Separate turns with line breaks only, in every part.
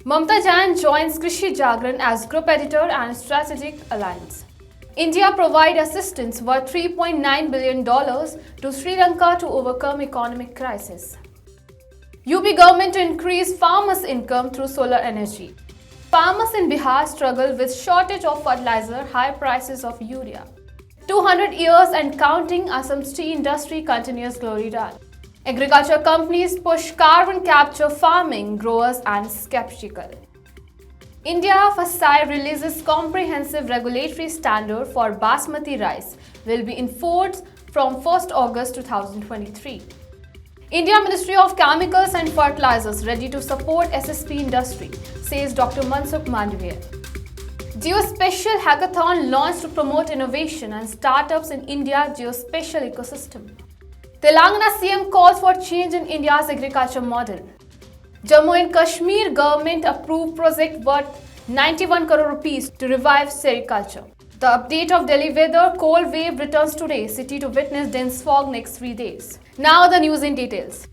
Mamta Jain joins Krishi Jagran as Group Editor and Strategic Alliance. India provide assistance worth $3.9 billion to Sri Lanka to overcome economic crisis. UP government to increase farmers' income through solar energy. Farmers in Bihar struggle with shortage of fertilizer, high prices of urea. 200 years and counting, Assam's tea industry continues glory run. Agriculture companies push carbon capture farming, growers and skeptical. India FSSAI releases comprehensive regulatory standard for Basmati Rice, will be enforced from 1st August 2023. India Ministry of Chemicals and Fertilizers ready to support SSP industry, says Dr. Mansukh Mandaviya. Geospatial Hackathon launched to promote innovation and startups in India's geospatial ecosystem. Telangana CM calls for change in India's agriculture model. Jammu and Kashmir government approved project worth 91 crore rupees to revive sericulture. The update of Delhi weather: cold wave returns today, city to witness dense fog next 3 days. Now the news in details.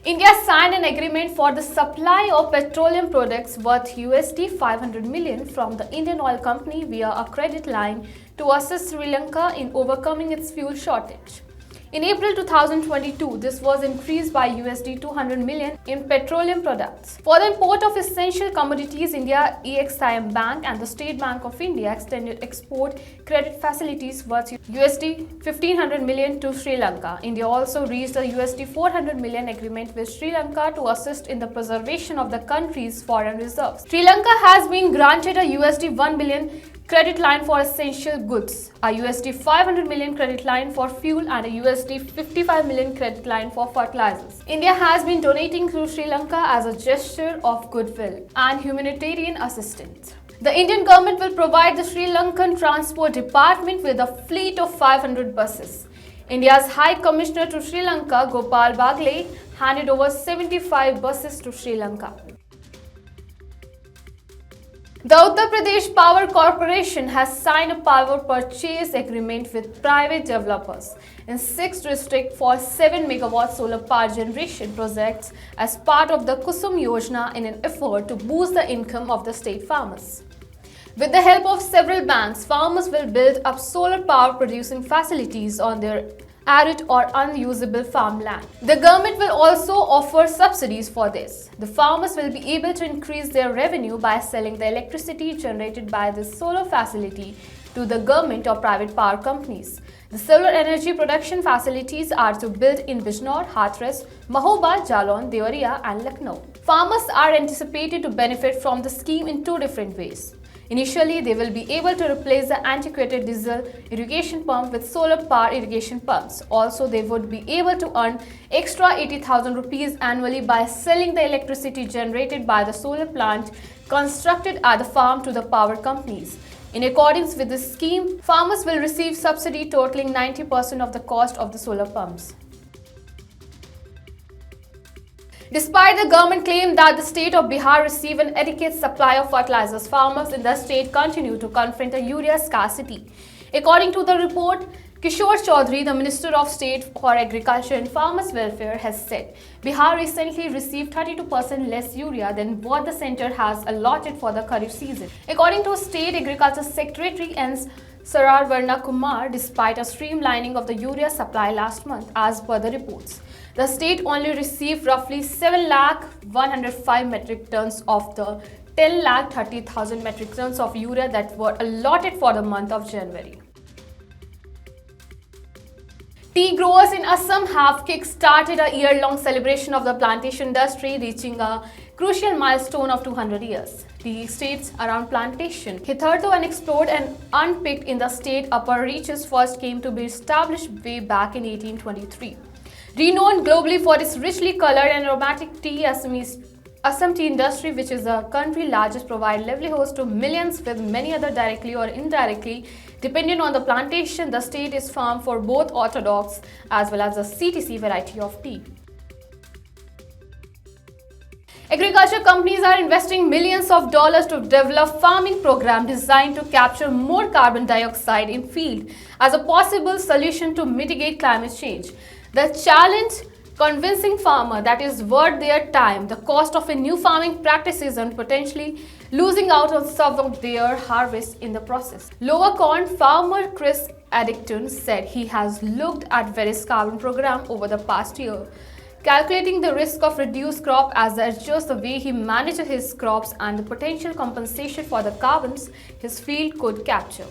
India signed an agreement for the supply of petroleum products worth $500 million from the Indian Oil Company via a credit line to assist Sri Lanka in overcoming its fuel shortage. In April 2022, this was increased by $200 million in petroleum products. For the import of essential commodities, India EXIM Bank and the State Bank of India extended export credit facilities worth $1,500 million to Sri Lanka. India also reached a $400 million agreement with Sri Lanka to assist in the preservation of the country's foreign reserves. Sri Lanka has been granted a $1 billion credit line for essential goods, a $500 million credit line for fuel and a $55 million credit line for fertilizers. India has been donating to Sri Lanka as a gesture of goodwill and humanitarian assistance. The Indian government will provide the Sri Lankan Transport Department with a fleet of 500 buses. India's High Commissioner to Sri Lanka, Gopal Bagle, handed over 75 buses to Sri Lanka. The Uttar Pradesh Power Corporation has signed a power purchase agreement with private developers in 6 districts for 7 megawatt solar power generation projects as part of the Kusum Yojana in an effort to boost the income of the state farmers. With the help of several banks, farmers will build up solar power producing facilities on their arid or unusable farmland. The government will also offer subsidies for this. The farmers will be able to increase their revenue by selling the electricity generated by this solar facility to the government or private power companies. The solar energy production facilities are to build in Bijnor, Hathras, Mahoba, Jalon, Deoria and Lucknow. Farmers are anticipated to benefit from the scheme in 2 different ways. Initially, they will be able to replace the antiquated diesel irrigation pump with solar power irrigation pumps. Also, they would be able to earn extra 80,000 rupees annually by selling the electricity generated by the solar plant constructed at the farm to the power companies. In accordance with this scheme, farmers will receive subsidy totaling 90% of the cost of the solar pumps. Despite the government claim that the state of Bihar received an adequate supply of fertilizers, farmers in the state continue to confront a urea scarcity. According to the report, Kishore Chaudhary, the Minister of State for Agriculture and Farmers' Welfare, has said Bihar recently received 32% less urea than what the centre has allotted for the Kharif season. According to State Agriculture Secretary N. Sararvarna Kumar, despite a streamlining of the urea supply last month, as per the reports, the state only received roughly 7,105 metric tons of the 10,30,000 metric tons of urea that were allotted for the month of January. Tea growers in Assam have kick-started a year-long celebration of the plantation industry, reaching a crucial milestone of 200 years. Tea estates around plantation, hitherto unexplored and unpicked in the state upper reaches, first came to be established way back in 1823. Renowned globally for its richly colored and aromatic tea, Assam tea industry, which is the country's largest, provide livelihoods to millions, with many other directly or indirectly dependent on the plantation. The state is farmed for both orthodox as well as the CTC variety of tea. Agriculture companies are investing millions of dollars to develop farming programs designed to capture more carbon dioxide in field as a possible solution to mitigate climate change. The challenge convincing farmer that is worth their time, the cost of a new farming practices and potentially losing out on some of their harvest in the process. Lower corn farmer Chris Addington said he has looked at various carbon programs over the past year, calculating the risk of reduced crop as they adjust the way he manages his crops and the potential compensation for the carbons his field could capture.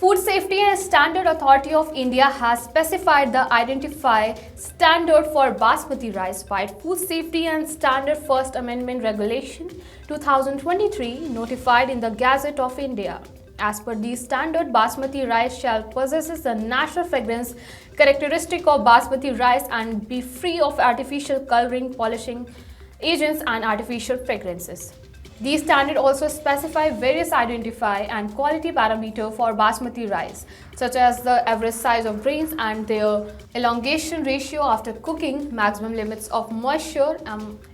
Food Safety and Standard Authority of India has specified the identify standard for Basmati rice by Food Safety and Standard First Amendment Regulation 2023 notified in the Gazette of India. As per these standard, Basmati rice shall possess the natural fragrance characteristic of Basmati rice and be free of artificial coloring, polishing agents and artificial fragrances. These standards also specify various identify and quality parameters for Basmati rice, such as the average size of grains and their elongation ratio after cooking, maximum limits of moisture,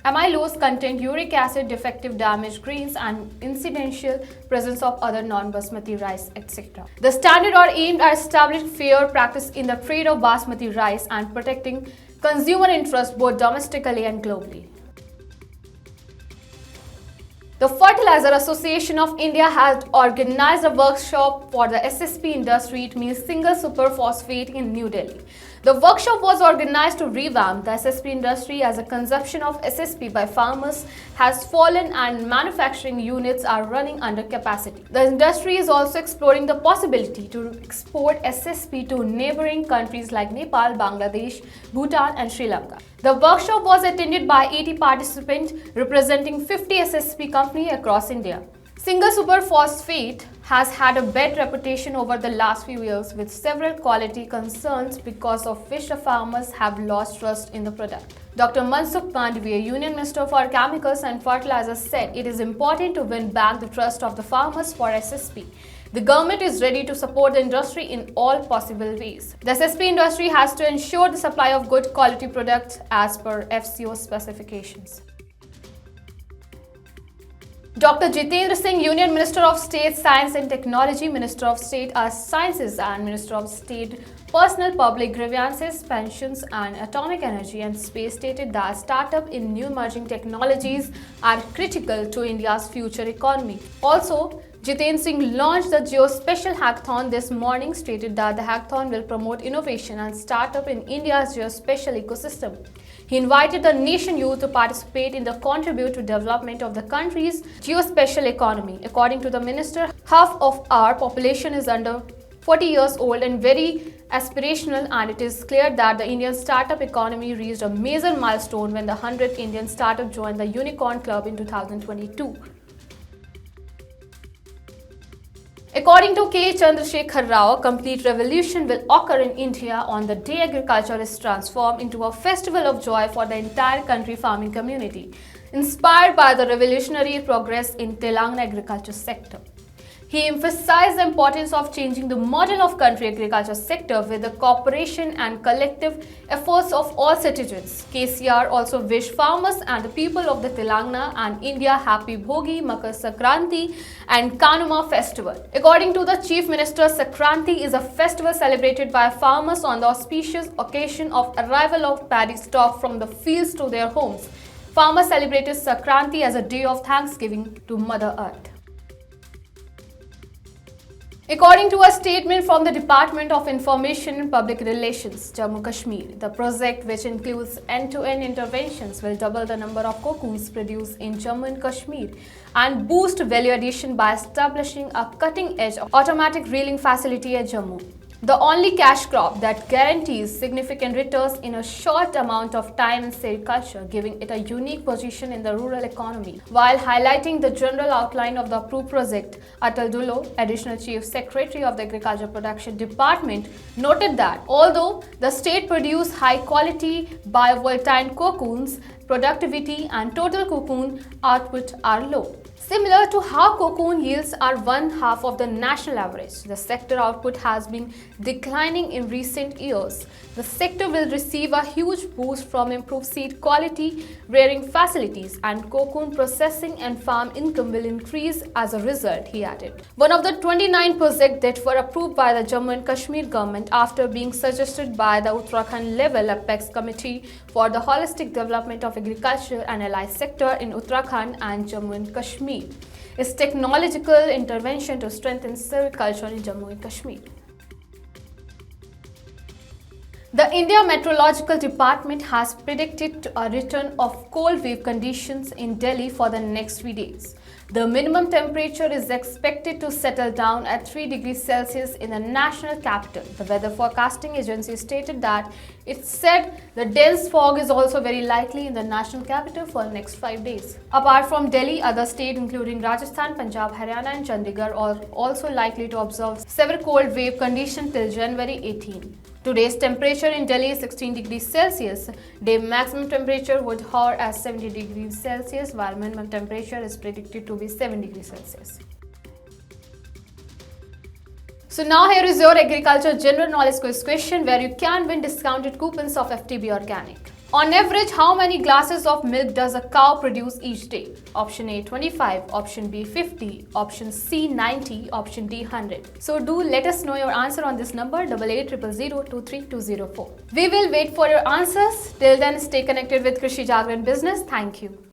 amylose content, uric acid, defective damaged grains, and incidental presence of other non-Basmati rice, etc. The standards are aimed at establishing fair practice in the trade of Basmati rice and protecting consumer interests both domestically and globally. The Fertilizer Association of India has organized a workshop for the SSP industry, it means single super phosphate, in New Delhi. The workshop was organized to revamp the SSP industry as the consumption of SSP by farmers has fallen and manufacturing units are running under capacity. The industry is also exploring the possibility to export SSP to neighboring countries like Nepal, Bangladesh, Bhutan and Sri Lanka. The workshop was attended by 80 participants representing 50 SSP companies across India. Single super phosphate has had a bad reputation over the last few years with several quality concerns because of which the farmers have lost trust in the product. Dr. Mansukh Mandaviya, Union Minister for Chemicals and Fertilizer, said it is important to win back the trust of the farmers for SSP. The government is ready to support the industry in all possible ways. The SSP industry has to ensure the supply of good quality products as per FCO specifications. Dr. Jitendra Singh, Union Minister of State Science and Technology, Minister of State Sciences and Minister of State Personal Public Grievances, Pensions and Atomic Energy and Space, stated that startup in new emerging technologies are critical to India's future economy. Also, Jitendra Singh launched the Geospatial Hackathon this morning, stated that the hackathon will promote innovation and startup in India's geospatial ecosystem. He invited the nation youth to participate in the contribute to development of the country's geospatial economy. According to the minister, half of our population is under 40 years old and very aspirational, and it is clear that the Indian startup economy reached a major milestone when the 100th Indian startup joined the Unicorn Club in 2022. According to K. Chandrasekhar Rao, a complete revolution will occur in India on the day agriculture is transformed into a festival of joy for the entire country farming community, inspired by the revolutionary progress in Telangana agriculture sector. He emphasized the importance of changing the model of country agriculture sector with the cooperation and collective efforts of all citizens. KCR also wished farmers and the people of the Telangana and India happy Bhogi, Makar Sankranti and Kanuma festival. According to the Chief Minister, Sankranti is a festival celebrated by farmers on the auspicious occasion of arrival of paddy stock from the fields to their homes. Farmers celebrated Sankranti as a day of thanksgiving to Mother Earth. According to a statement from the Department of Information and Public Relations, Jammu Kashmir, the project, which includes end-to-end interventions, will double the number of cocoons produced in Jammu and Kashmir and boost value addition by establishing a cutting-edge automatic reeling facility at Jammu. The only cash crop that guarantees significant returns in a short amount of time in sericulture, giving it a unique position in the rural economy. While highlighting the general outline of the approved project, Atal Dulo, Additional Chief Secretary of the Agriculture Production Department, noted that although the state produced high-quality biovoltaic cocoons, productivity and total cocoon output are low. Similar to how cocoon yields are one half of the national average, the sector output has been declining in recent years. The sector will receive a huge boost from improved seed quality, rearing facilities, and cocoon processing and farm income will increase as a result, he added. One of the 29 projects that were approved by the Jammu and Kashmir government after being suggested by the Uttarakhand level Apex Committee for the Holistic Development of Agriculture and Allied Sector in Uttarakhand and Jammu and Kashmir is technological intervention to strengthen sericulture in Jammu and Kashmir. The India Meteorological Department has predicted a return of cold wave conditions in Delhi for the next 3 days. The minimum temperature is expected to settle down at 3 degrees Celsius in the national capital. The weather forecasting agency stated that it said the dense fog is also very likely in the national capital for the next 5 days. Apart from Delhi, other states including Rajasthan, Punjab, Haryana and Chandigarh are also likely to observe severe cold wave conditions till January 18. Today's temperature in Delhi is 16 degrees Celsius. Day maximum temperature would hover at 70 degrees Celsius, while minimum temperature is predicted to be 7 degrees Celsius. So now here is your agriculture general knowledge quiz question where you can win discounted coupons of FTB Organic. On average, how many glasses of milk does a cow produce each day? Option A 25, option B 50, option C 90, option D 100. So do let us know your answer on this number 8800023204. We will wait for your answers. Till then, stay connected with Krishi Jagran Business. Thank you.